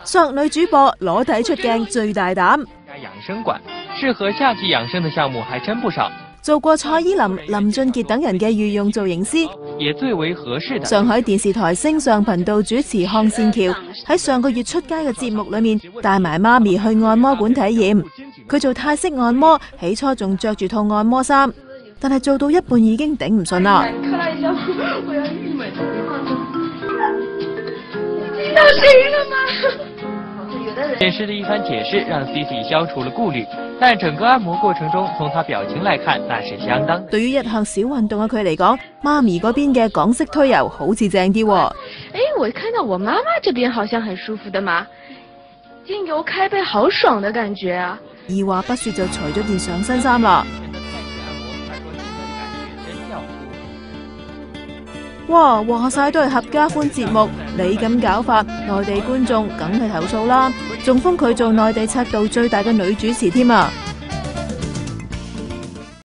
索女主播裸體出鏡最大膽。養生館適合夏季養生的項目還真不少。做過蔡依林、林俊傑等人嘅御用造型師，也最為合適的。上海電視台星上頻道主持康善橋喺上個月出街嘅節目裏面，帶埋媽咪去按摩館體驗。佢做泰式按摩，起初仲着住套按摩衫，但係做到一半已經頂唔順啦。到誰了嗎？演師的一番解釋讓 Cici 消除了顧慮，但整個按摩過程中，從她表情來看，那是相當。對於一向少運動嘅佢嚟講，媽咪嗰邊嘅港式推油好似正啲。哎，我看到我媽媽這邊好像很舒服的嘛，精油開背好爽的感覺啊！二話不說就除咗件上身衫啦。哇，話晒都係合家歡節目，你咁搞法，內地觀眾梗係投訴啦，仲封佢做內地尺度最大嘅女主持添啊！